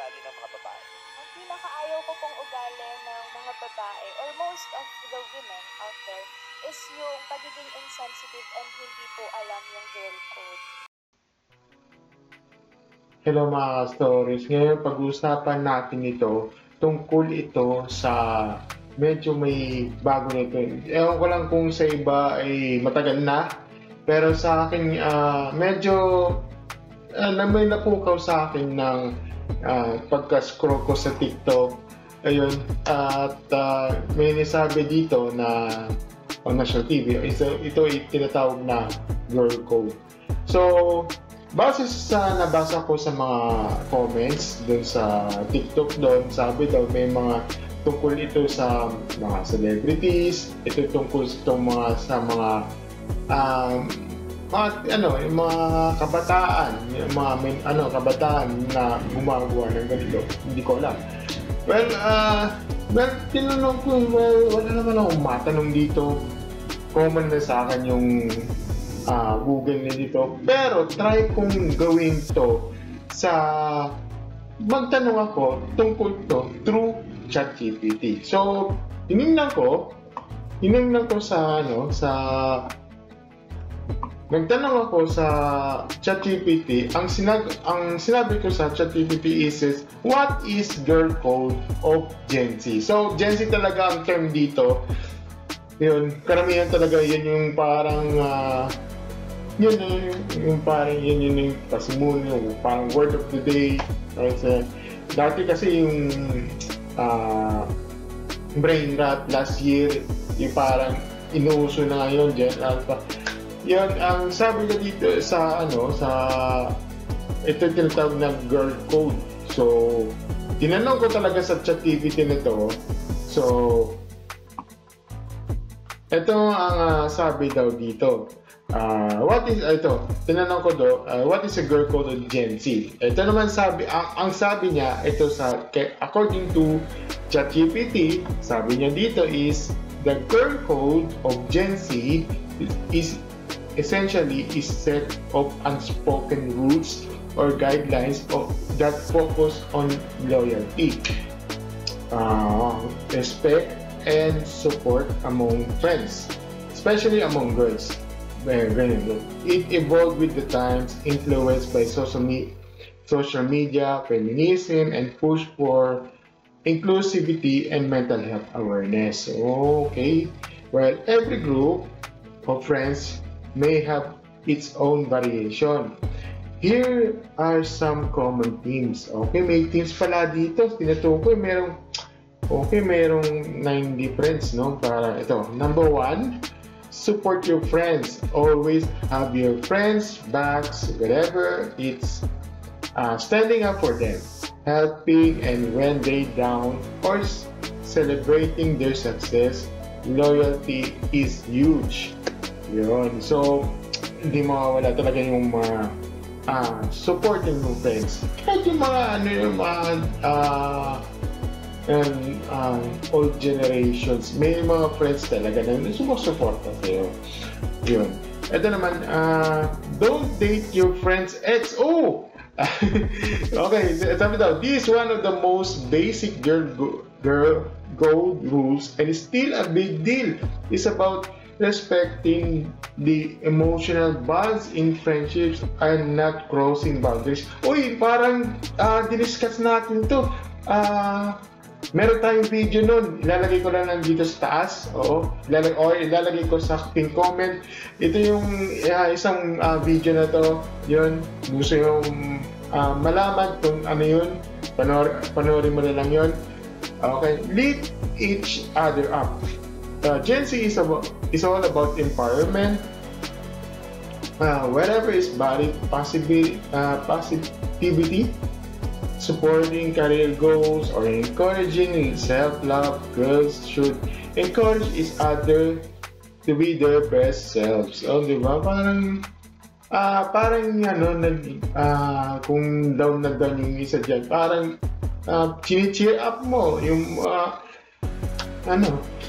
ugali ng mga babae? Ang pinakaayaw ko pong ugali ng mga babae or most of the women out there is yung pagiging insensitive and hindi po alam yung girl code. Hello mga stories. Ngayon pag-uusapan natin ito, tungkol ito sa medyo may bago na ito. Ewan ko lang kung sa iba ay matagal na, pero sa akin medyo may napukaw sa akin ng pagka-scroll ko sa TikTok. Ayun, at may nasabi dito na on national TV, ito ay tinatawag na girl code. So, base sa nabasa ko sa mga comments doon sa TikTok doon, sabi daw may mga tungkol ito sa mga celebrities, ito tungkol sa mga yung mga kabataan, yung mga kabataan na gumagawa ng ganito. Hindi ko alam. Well, tinanong ko, wala naman akong matanong dito. Common na sa akin yung Google na dito. Pero try kong gawin to sa magtanong ako tungkol to through ChatGPT. So, tinignan ko nagtanong ako sa ChatGPT. Ang sinabi ko sa ChatGPT is what is girl code of Gen Z? So, Gen Z talaga ang term dito. Yun, karamihan talaga yun yung parang yung pasimuno, yung parang word of the day. Kasi, dati kasi yung brain rot last year, yung parang inuuso na ngayon, Gen Alpha. Yun, ang sabi ko dito sa ito tinatawag na girl code. So, tinanong ko talaga sa ChatGPT nito. So, ito ang sabi daw dito. Tinanong ko daw, what is a girl code of Gen Z? Ito naman ang sabi niya, according to ChatGPT, sabi niya dito is, the girl code of Gen Z is essentially a set of unspoken rules or guidelines that focus on loyalty, respect, and support among friends, especially among girls. It evolved with the times, influenced by social media, feminism, and push for inclusivity and mental health awareness. Okay, well, every group of friends may have its own variation. Here are some common themes. Okay, may themes pala dito. Tinutukoy, merong 9 difference, no? Para ito. Number 1, support your friends. Always have your friends' backs, whatever it's standing up for them, helping and when they down, or celebrating their success. Loyalty is huge. Yun. So, hindi mawawala talaga yung mga supporting ng friends. Kahit yung old generations, may mga friends talaga na sumusuporta sa'yo. Yun. Ito naman, don't date your friend's ex. Oh! Okay, sabi daw, this is one of the most basic girl code rules and still a big deal. It's about respecting the emotional bonds in friendships and not crossing boundaries. Uy, parang diniscuss natin to. Meron tayong video nun. Ilalagay ko lang dito sa taas. Oo. Ilalagay ko sa pin comment. Ito yung isang video na to. Yun. Gusto yung malaman kung ano yun. Panoorin mo na lang yun. Okay. Lift each other up. Gen Z is all about empowerment, wherever is body positivity, supporting career goals, or encouraging self-love. Girls should encourage each other to be their best selves. Oh, di ba? Parang kung down na down yung isa dyan, parang cheer up mo yung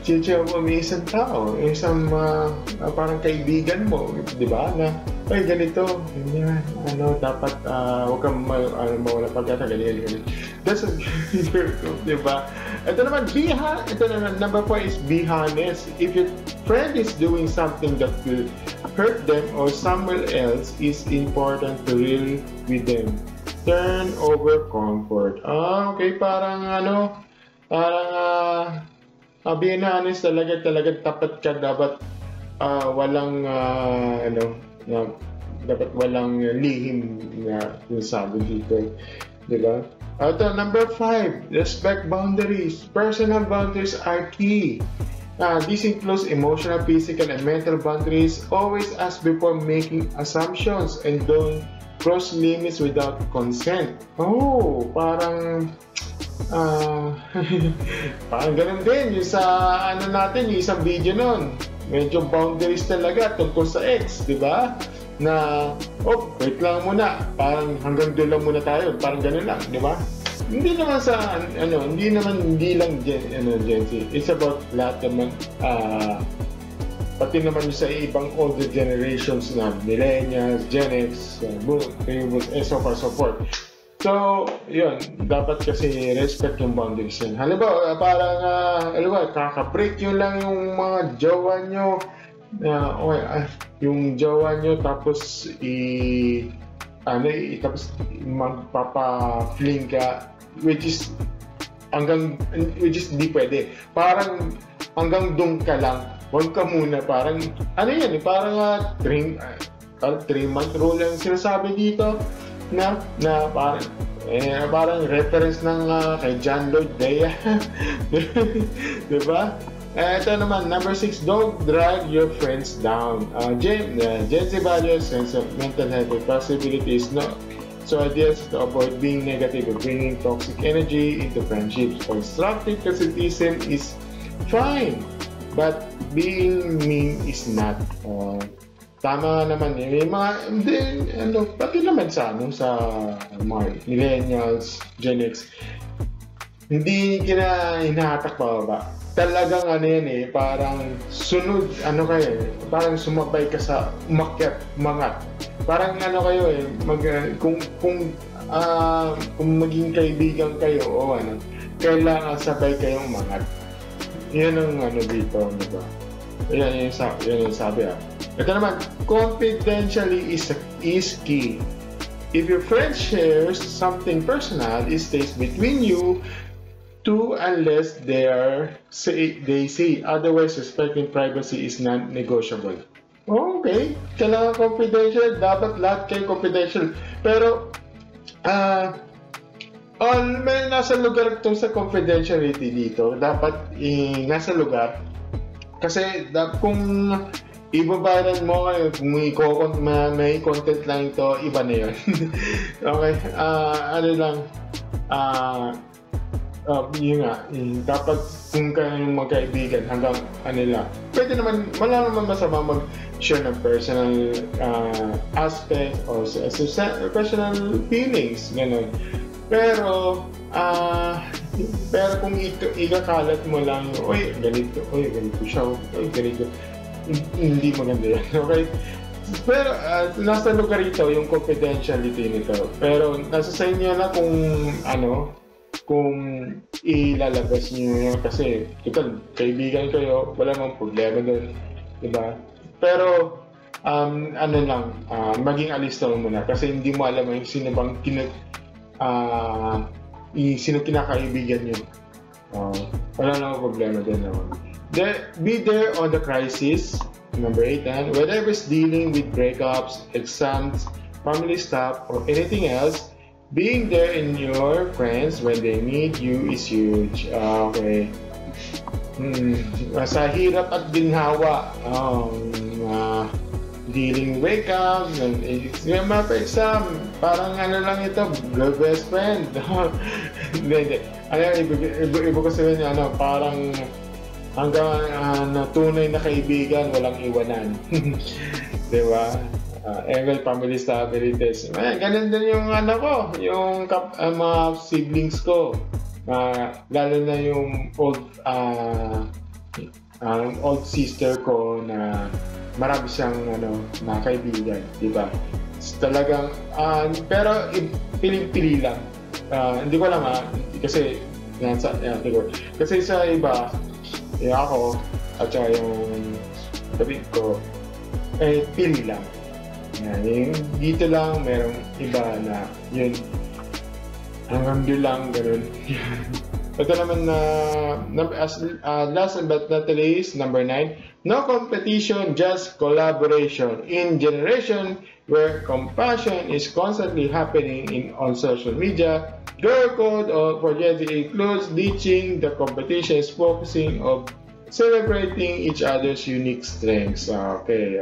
cheer mo may isang tao, isang parang kaibigan mo, di ba? Na, ay ganito, ganyan, dapat huwag kang mawala pagkata, ganyan. That's a di ba? Ito naman, ito naman, number 4 is be honest. If your friend is doing something that will hurt them or someone else, is important to real with them. Turn over comfort. Okay, parang being honest talaga tapat ka, dapat walang dapat walang lihim na sinasabi dito, di ba? Ito, number 5, respect boundaries. Personal boundaries are key. This includes emotional, physical, and mental boundaries. Always ask before making assumptions and don't cross limits without consent. Oh, parang parang ganun din yung sa natin, yung isang video nun. Medyo boundaries talaga tungkol sa ex, di ba? Na, wait lang muna, parang hanggang doon lang muna tayo, parang ganun lang, di ba? Hindi naman sa, hindi lang Gen Z. It's about lahat naman, pati naman sa ibang older generations na millennials, Gen X, and so far so forth. So, yun, dapat kasi respect yung boundaries yan. Halimbawa, parang, kaka-break yun lang yung mga jowa nyo, yung jowa nyo, tapos tapos magpapa-fling ka, which is hindi pwede. Parang hanggang doon ka lang, huwag ka muna, parang, parang 3-month rule yung sinasabi dito, na parang reference ng kay John Lloyd Dea. Diba? Ito naman, number 6, don't drag your friends down. Gen Z values sense of mental health and possibility is not so ideas to avoid being negative or bringing toxic energy into friendships. Constructive criticism is fine, but being mean is not. Tama naman may mga, pati naman sa mga millennials, Gen X, hindi hinahatak pa. Talagang parang sunod, parang sumabay ka sa umangat. Parang kung maging kaibigan kayo o kailangan sabay kayong umangat. Yan ang dito, diba? Yan yung sabi. Ito naman, confidentially is key. If your friend shares something personal, it stays between you two unless they say otherwise. Respecting privacy is non-negotiable. Okay, kailangan confidential, dapat lahat kayo confidential. Pero may nasa lugar itong sa confidentiality dito, dapat nasa lugar. Kasi kung ibabayaran mo, may content lang ito, iba na yun. Okay, yun nga, dapat kung kayong magkaibigan hanggang lang. Pwede naman, wala naman masama mag-share ng personal aspect or personal feelings, gano'n. Pero kung ikakalat mo lang yung, ganito siya, ganito, hindi maganda yan, okay? Pero nasa lugar ito yung confidentiality nito. Pero nasa sa inyo na kung ilalabas niyo yun, kasi kaibigan kayo, wala mang problema doon, diba? Pero maging alista mo muna kasi hindi mo alam yung sino bang sino kinakaibigan nyo. Wala nang problema din naman. Be there on the crisis. Number 8, whatever's dealing with breakups, exams, family stuff, or anything else, being there in your friends when they need you is huge. Okay. Sa hirap at ginhawa, dealing breakups and exam, parang lang ito, girl best friend. Hindi. Iba ko sabihin, parang hanggang tunay na kaibigan, walang iwanan. Diba? Family stabilities. Ganun din yung yung mga siblings ko. Lalo na yung old sister ko na marami siyang mga kaibigan, diba? Talagang, pero piling-pili lang. hindi ko alam kasi kasi sa iba, yung ako at saka yung kapatid ko, pili lang. Yan, yung dito lang merong iba na yun hanggang doon lang, ganun. Ito naman last but not least, number 9, no competition, just collaboration. In generation where compassion is constantly happening on social media, Girl Code for Gen Z includes ditching the competition is focusing on celebrating each other's unique strengths. Okay,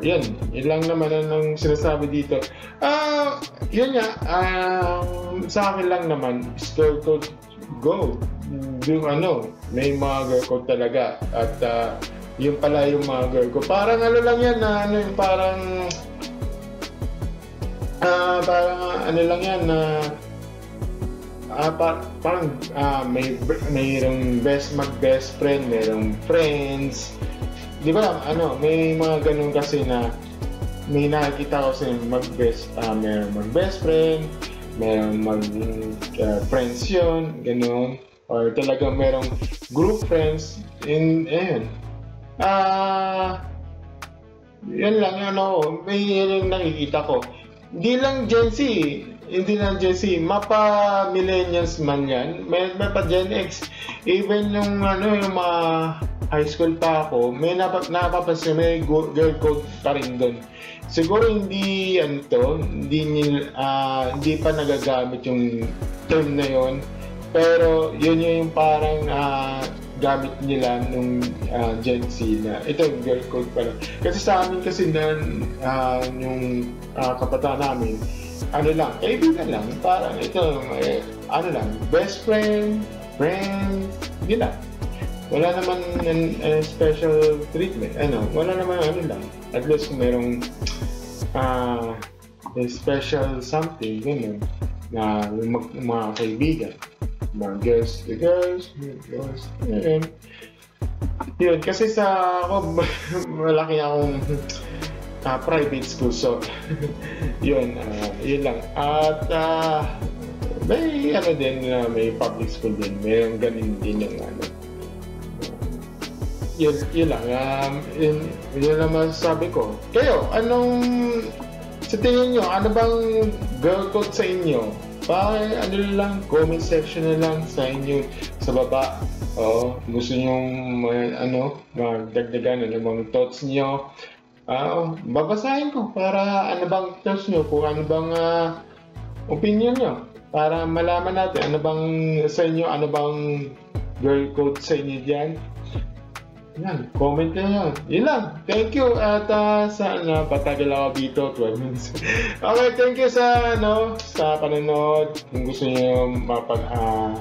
yun lang naman ang sinasabi dito. Yun nga, sa akin lang naman, Girl Code, go. Yung may mga Girl Code talaga. At yun pala yung mga Girl Code. Parang lang yan na parang lang yan na parang mayroong mag-best friend, mayroong friends. Di ba, may mga ganun kasi na may nakikita ko sa mayroong mag-best friend, mayroong friends yun, ganun. Or talagang mayroong group friends, ayun. Yan lang, may yung nakikita ko. Hindi lang Gen Z, mapa millennials man yan, may pa Gen X, even yung yung mga high school pa ako, may napapansin, may Girl Code pa rin doon. Siguro hindi hindi pa nagagamit yung term na yon, pero yun yung parang gamit nila nung Gen Z na ito yung Girl Code pala. Kasi sa amin kasi yung kabataan namin, kaibigan lang, parang ito, best friend, hindi lang. Wala naman special treatment, wala naman lang. At least kung merong special something, gano'n, na mga kaibigan. Mga girls, yun, kasi ako, malaki akong private school, so yun lang. At may may public school din, mayroong ganun din yung yun lang. Yun lang masasabi ko. Kayo, sa tingin nyo, ano bang Girl Code sa inyo? Lang, comment section na lang sa inyo sa baba. Gusto nyo magdagdagan mga thoughts nyo. Babasahin ko para bang thoughts nyo, kung bang opinion nyo, para malaman natin sa inyo, bang Girl Code sa inyo dyan. Yan, comment na yan. Yun lang. Thank you. At patagal ako dito, 12 minutes. Okay, thank you sa panonood. Kung gusto nyo mapanood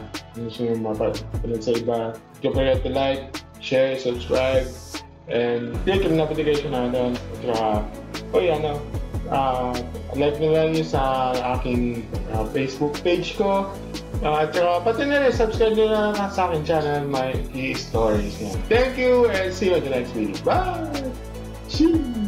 sa iba, don't forget to like, share, subscribe, and click yung notification natin. At saka, like na lang yun sa aking Facebook page ko. At saka pati na rin, subscribe nyo na sa aking channel, my stories. Thank you and see you in the next video. Bye! Cheers!